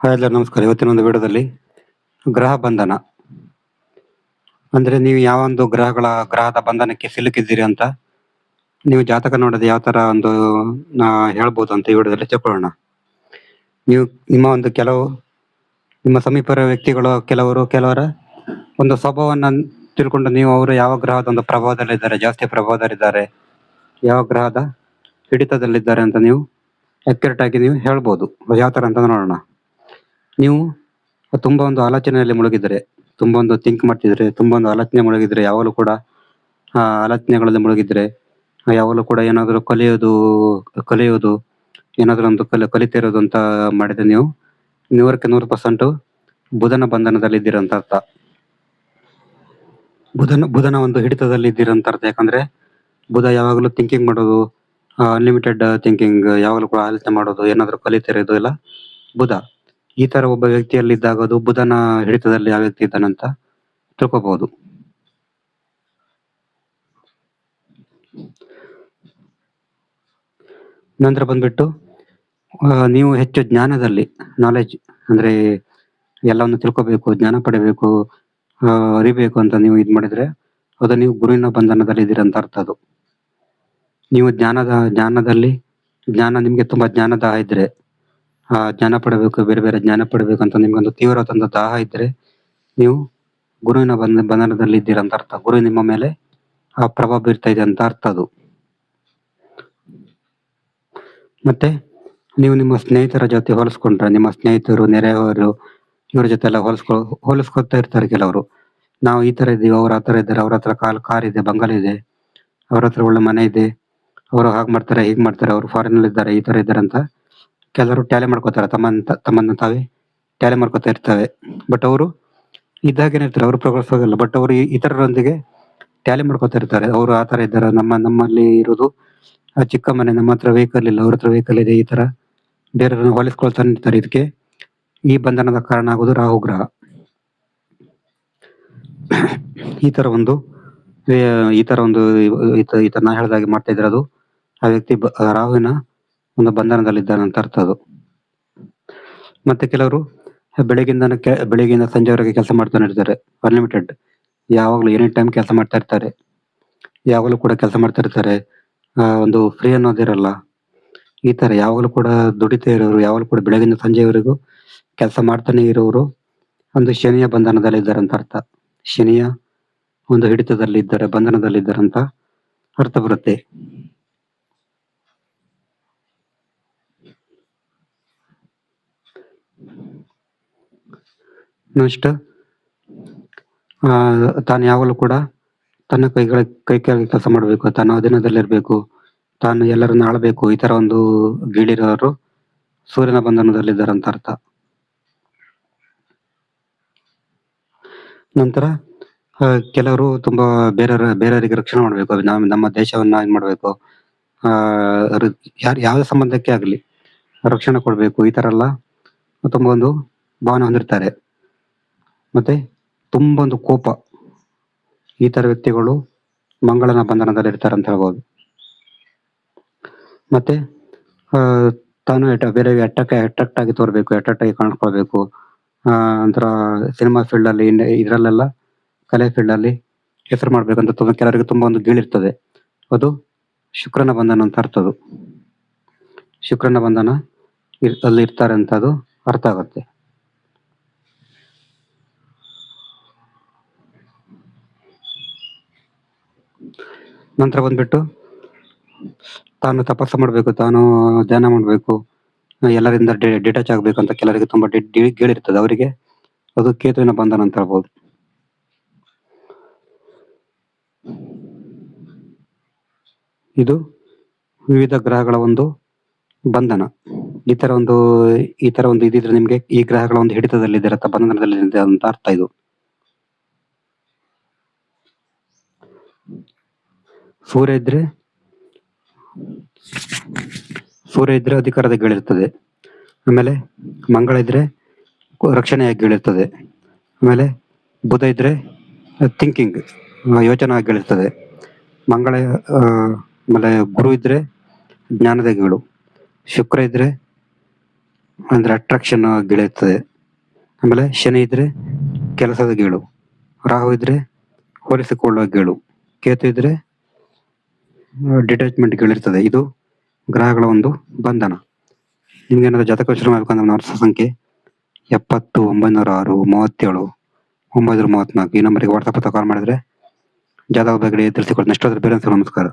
Hi ಎಲ್ಲರಿಗೂ ನಮಸ್ಕಾರ. ಇವತ್ತಿನ ಒಂದು ವಿಡಿಯೋದಲ್ಲಿ ಗ್ರಹ ಬಂಧನ ಅಂದ್ರೆ ನೀವು ಯಾವ ಒಂದು ಗ್ರಹದ ಬಂಧನಕ್ಕೆ ಸಿಲುಕಿದ್ದೀರಿ ಅಂತ ನೀವು ಜಾತಕ ನೋಡದೆ ಯಾವ ತರ ಒಂದು ಹೇಳ್ಬೋದು ಅಂತ ಈ ವಿಡಿಯೋದಲ್ಲಿ ತಿಳ್ಕೊಳ್ಳೋಣ. ನೀವು ನಿಮ್ಮ ಒಂದು ನಿಮ್ಮ ಸಮೀಪದ ವ್ಯಕ್ತಿಗಳು ಕೆಲವರ ಒಂದು ಸ್ವಭಾವವನ್ನ ತಿಳ್ಕೊಂಡು ನೀವು ಅವರು ಯಾವ ಗ್ರಹದ ಒಂದು ಪ್ರಭಾವದಲ್ಲಿದ್ದಾರೆ, ಜಾಸ್ತಿ ಪ್ರಭಾವದಲ್ಲಿದ್ದಾರೆ, ಯಾವ ಗ್ರಹದ ಹಿಡಿತದಲ್ಲಿದ್ದಾರೆ ಅಂತ ನೀವು ಅಕ್ಯುರೇಟ್ ಆಗಿ ನೀವು ಹೇಳ್ಬೋದು. ಯಾವ ತರ ಅಂತ ನೋಡೋಣ. ನೀವು ತುಂಬಾ ಒಂದು ಆಲೋಚನೆಯಲ್ಲಿ ಮುಳುಗಿದ್ರೆ, ತುಂಬಾ ಒಂದು ಥಿಂಕ್ ಮಾಡ್ತಿದ್ರೆ, ತುಂಬಾ ಒಂದು ಆಲೋಚನೆ ಮುಳುಗಿದ್ರೆ, ಯಾವಾಗಲೂ ಕೂಡ ಆಲೋಚನೆಗಳಲ್ಲಿ ಮುಳುಗಿದ್ರೆ, ಯಾವಾಗಲೂ ಕೂಡ ಏನಾದರೂ ಕಲಿಯೋದು ಏನಾದರೂ ಒಂದು ಕಲಿತಿರೋದು ಅಂತ ಮಾಡಿದ್ರೆ ನೀವು 100ಕ್ಕೆ 100% ಬುಧನ ಬಂಧನದಲ್ಲಿ ಇದ್ದೀರಂತ ಅರ್ಥ. ಬುಧನ ಒಂದು ಹಿಡಿತದಲ್ಲಿ ಇದ್ದೀರಂತ ಅರ್ಥ. ಯಾಕಂದ್ರೆ ಬುಧ ಯಾವಾಗಲೂ ಥಿಂಕಿಂಗ್ ಮಾಡೋದು, ಅನ್ಲಿಮಿಟೆಡ್ ಥಿಂಕಿಂಗ್, ಯಾವಾಗಲೂ ಕೂಡ ಆಲೋಚನೆ ಮಾಡೋದು, ಏನಾದರೂ ಕಲಿತಿರೋದು ಎಲ್ಲ ಬುಧ. ಈ ತರ ಒಬ್ಬ ವ್ಯಕ್ತಿಯಲ್ಲಿ ಇದ್ದಾಗ ಅದು ಬುಧನ ಹಿಡಿತದಲ್ಲಿ ಯಾವ ವ್ಯಕ್ತಿ ಇದ್ದಾನಂತ ತಿಳ್ಕೊಬಹುದು. ನಂತರ ಬಂದ್ಬಿಟ್ಟು ನೀವು ಹೆಚ್ಚು ಜ್ಞಾನದಲ್ಲಿ, ನಾಲೆಜ್ ಅಂದ್ರೆ ಎಲ್ಲವನ್ನು ತಿಳ್ಕೊಬೇಕು, ಜ್ಞಾನ ಪಡಿಬೇಕು, ಅರಿಬೇಕು ಅಂತ ನೀವು ಇದ್ ಮಾಡಿದ್ರೆ ಅದು ನೀವು ಗುರುವಿನ ಬಂಧನದಲ್ಲಿ ಇದ್ದೀರ ಅಂತ ಅರ್ಥ. ಅದು ನೀವು ಜ್ಞಾನ ನಿಮ್ಗೆ ತುಂಬಾ ಜ್ಞಾನ ದಾಹ ಇದ್ರೆ, ಜ್ಞಾನ ಪಡಬೇಕು, ಬೇರೆ ಬೇರೆ ಜ್ಞಾನ ಪಡಬೇಕು ಅಂತ ನಿಮ್ಗೊಂದು ತೀವ್ರವಾದ ದಾಹ ಇದ್ರೆ ನೀವು ಗುರುವಿನ ಬಂಧನದಲ್ಲಿ ಇದ್ದೀರ ಅಂತ ಅರ್ಥ. ಗುರು ನಿಮ್ಮ ಮೇಲೆ ಆ ಪ್ರಭಾವ ಬೀರ್ತಾ ಇದೆ ಅಂತ ಅರ್ಥ ಅದು. ಮತ್ತೆ ನೀವು ನಿಮ್ಮ ಸ್ನೇಹಿತರ ಜೊತೆ ಹೋಲಿಸ್ಕೊಂಡ್ರೆ, ನಿಮ್ಮ ಸ್ನೇಹಿತರು, ನೆರೆಯವರು, ಇವ್ರ ಜೊತೆ ಎಲ್ಲ ಹೋಲಿಸ್ಕೊತಾ ಇರ್ತಾರೆ ಕೆಲವರು. ನಾವು ಈ ತರ ಇದೀವಿ, ಅವ್ರ ಆ ತರ ಇದ್ದಾರೆ, ಅವ್ರ ಹತ್ರ ಕಾರ್ ಇದೆ, ಬಂಗಲೆ ಇದೆ, ಅವ್ರ ಹತ್ರ ಒಳ್ಳೆ ಮನೆ ಇದೆ, ಅವರು ಹಾಗೆ ಮಾಡ್ತಾರೆ, ಹೀಗೆ ಮಾಡ್ತಾರೆ, ಅವ್ರು ಫಾರಿನ್ ಅಲ್ಲಿ ಇದ್ದಾರೆ, ಈ ತರ ಇದ್ದಾರೆ ಅಂತ ಕೆಲವರು ಟ್ಯಾಲಿ ಮಾಡ್ಕೋತಾರೆ. ತಮ್ಮನ್ನ ತಾವೇ ಟ್ಯಾಲಿ ಮಾಡ್ಕೋತಾ ಇರ್ತವೆ. ಬಟ್ ಅವರು ಇದ್ದಾಗೇನೆ ಇರ್ತಾರೆ, ಅವರು ಪ್ರೋಗ್ರೆಸ್ ಹೋಗಲ್ಲ. ಬಟ್ ಅವರು ಇತರರೊಂದಿಗೆ ಟ್ಯಾಲಿ ಮಾಡ್ಕೋತಾ ಇರ್ತಾರೆ. ಅವರು ಆ ತರ ಇದ್ದಾರೆ, ನಮ್ಮಲ್ಲಿ ಇರೋದು ಚಿಕ್ಕ ಮನೆ, ನಮ್ಮ ಹತ್ರ ವೆಹಿಕಲ್ ಇಲ್ಲ, ಅವ್ರ ಹತ್ರ ವೆಹಿಕಲ್ ಇದೆ, ಈ ತರ ಬೇರೆಯವ್ರನ್ನ ಹೋಲಿಸ್ಕೊಳ್ತಾ ಇರ್ತಾರೆ. ಇದಕ್ಕೆ ಈ ಬಂಧನದ ಕಾರಣ ಆಗೋದು ರಾಹು ಗ್ರಹ. ಈ ತರ ನಾ ಹೇಳ್ದಾಗೆ ಮಾಡ್ತಾ ಇದ್ರೆ ಅದು ಆ ವ್ಯಕ್ತಿ ರಾಹುವಿನ ಒಂದು ಬಂಧನದಲ್ಲಿದ್ದಾನೆ ಅಂತ ಅರ್ಥ ಅದು. ಮತ್ತೆ ಕೆಲವರು ಬೆಳಗ್ಗಿಂದ ಸಂಜೆವರೆಗೆ ಕೆಲಸ ಮಾಡ್ತಾನೆ ಇರ್ತಾರೆ, ಅನ್ಲಿಮಿಟೆಡ್, ಯಾವಾಗ್ಲೂ ಎನಿ ಟೈಮ್ ಕೆಲಸ ಮಾಡ್ತಾ ಇರ್ತಾರೆ, ಯಾವಾಗಲೂ ಕೂಡ ಕೆಲಸ ಮಾಡ್ತಾ ಇರ್ತಾರೆ, ಒಂದು ಫ್ರೀ ಅನ್ನೋದಿರಲ್ಲ. ಈ ತರ ಯಾವಾಗಲೂ ಕೂಡ ದುಡಿತಾ ಇರೋರು, ಯಾವಾಗಲೂ ಕೂಡ ಬೆಳಗಿನ ಸಂಜೆವರೆಗೂ ಕೆಲಸ ಮಾಡ್ತಾನೆ ಇರೋರು ಒಂದು ಶನಿಯ ಬಂಧನದಲ್ಲಿ ಇದ್ದಾರೆ ಅಂತ ಅರ್ಥ. ಶನಿಯ ಒಂದು ಹಿಡಿತದಲ್ಲಿ ಇದ್ದಾರೆ, ಬಂಧನದಲ್ಲಿ ಇದ್ದಾರೆ ಅಂತ ಅರ್ಥ ಬರುತ್ತೆ. ನೆಕ್ಸ್ಟ್ ತಾನು ಯಾವಾಗಲೂ ಕೂಡ ತನ್ನ ಕೈ ಕೆಳಗೆ ಕೆಲಸ ಮಾಡಬೇಕು, ತಾನು ಅಧೀನದಲ್ಲಿರ್ಬೇಕು, ತಾನು ಎಲ್ಲರನ್ನ ಆಳ್ಬೇಕು, ಈ ತರ ಒಂದು ಗೀಳಿರೋರು ಸೂರ್ಯನ ಬಂಧನದಲ್ಲಿದ್ದಾರೆ ಅಂತ ಅರ್ಥ. ನಂತರ ಕೆಲವರು ತುಂಬಾ ಬೇರೆಯವರಿಗೆ ರಕ್ಷಣೆ ಮಾಡ್ಬೇಕು, ನಮ್ಮ ದೇಶವನ್ನ ಇದು ಮಾಡ್ಬೇಕು, ಯಾವುದೇ ಸಂಬಂಧಕ್ಕೆ ಆಗ್ಲಿ ರಕ್ಷಣೆ ಕೊಡ್ಬೇಕು, ಈ ತರ ಎಲ್ಲ ತುಂಬಾ ಒಂದು ಭಾವನೆ ಹೊಂದಿರ್ತಾರೆ. ಮತ್ತೆ ತುಂಬಾ ಒಂದು ಕೋಪ, ಈ ತರ ವ್ಯಕ್ತಿಗಳು ಮಂಗಳನ ಬಂಧನದಲ್ಲಿ ಇರ್ತಾರೆ ಅಂತ ಹೇಳ್ಬೋದು. ಮತ್ತೆ ತಾನು ಬೇರೆ ಅಟ್ರಾಕ್ಟ್ ಆಗಿ ತೋರ್ಬೇಕು, ಅಟ್ರಾಕ್ಟ್ ಆಗಿ ಕಾಣಿಸ್ಕೊಳ್ಬೇಕು. ನಂತರ ಸಿನಿಮಾ ಫೀಲ್ಡ್ ಅಲ್ಲಿ, ಇದ್ರಲ್ಲೆಲ್ಲ ಕಲೆ ಫೀಲ್ಡ್ ಅಲ್ಲಿ ಹೆಸರು ಮಾಡ್ಬೇಕಂತ ಕೆಲವರಿಗೆ ತುಂಬಾ ಒಂದು ಗೀಳಿರ್ತದೆ. ಅದು ಶುಕ್ರನ ಬಂಧನ ಅಂತ ಅರ್ಥ. ಅದು ಶುಕ್ರನ ಬಂಧನ ಅಲ್ಲಿ ಇರ್ತಾರೆ ಅಂತ ಅದು ಅರ್ಥ ಆಗುತ್ತೆ. ನಂತರ ಬಂದ್ಬಿಟ್ಟು ತಾನು ತಪಸ್ಸು ಮಾಡ್ಬೇಕು, ತಾನು ಧ್ಯಾನ ಮಾಡ್ಬೇಕು, ಎಲ್ಲರಿಂದ ಡಿಟ್ಯಾಚ್ ಆಗ್ಬೇಕು ಅಂತ ಕೆಲವರಿಗೆ ತುಂಬಾ ಗೀಳಿರ್ತದೆ. ಅವರಿಗೆ ಅದು ಕೇತುವಿನ ಬಂಧನ ಅಂತ ಹೇಳ್ಬೋದು. ಇದು ವಿವಿಧ ಗ್ರಹಗಳ ಒಂದು ಬಂಧನ. ಈ ತರ ಒಂದು ಇದಿದ್ರೆ ನಿಮ್ಗೆ ಈ ಗ್ರಹಗಳ ಒಂದು ಹಿಡಿತದಲ್ಲಿದೆ ಅಥವಾ ಬಂಧನದಲ್ಲಿದೆ ಅಂತ ಅರ್ಥ. ಇದು ಸೂರ್ಯ ಇದ್ರೆ ಅಧಿಕಾರದ ಗೀಳಿರ್ತದೆ. ಆಮೇಲೆ ಮಂಗಳ ಇದ್ರೆ ರಕ್ಷಣೆಯಾಗಿ ಗೀಳಿರ್ತದೆ. ಆಮೇಲೆ ಬುಧ ಇದ್ರೆ ಥಿಂಕಿಂಗ್, ಯೋಚನೆ ಗೀಳಿರ್ತದೆ. ಆಮೇಲೆ ಗುರು ಇದ್ರೆ ಜ್ಞಾನದ ಗೀಳು. ಶುಕ್ರ ಇದ್ರೆ ಅಂದ್ರೆ ಅಟ್ರಾಕ್ಷನ್ ಗೆಳೆಯುತ್ತದೆ. ಆಮೇಲೆ ಶನಿ ಇದ್ರೆ ಕೆಲಸದ ಗೇಳು, ರಾಹು ಇದ್ರೆ ಹೋಲಿಸಿಕೊಳ್ಳುವ ಗೇಳು, ಕೇತು ಇದ್ರೆ ಡಿಟ್ಯಾಚ್ಮೆಂಟ್ ಗಳಿರ್ತದೆ. ಇದು ಗ್ರಹಗಳ ಒಂದು ಬಂಧನ. ನಿಮ್ಗೆ ಏನಾದ್ರು ಜಾತಕ ವಿಶ್ಲೇಷಣೆ ಮಾಡ್ಬೇಕಂದ್ರೆ ನನ್ನ ವಾಟ್ಸ್ಆಪ್ ಸಂಖ್ಯೆ 70 906 37 934 ಈ ನಂಬರ್ಗೆ ವಾಟ್ಸ್ಆಪ್ ಅಥವಾ ಕಾಲ್ ಮಾಡಿದ್ರೆ ಜಾತಕದ ಬಗ್ಗೆ ತಿಳಿಸಿಕೊಡ್ತೀನಿ. ಎಷ್ಟಾದ್ರೂ ಬೇರೆ ನಮಸ್ಕಾರ.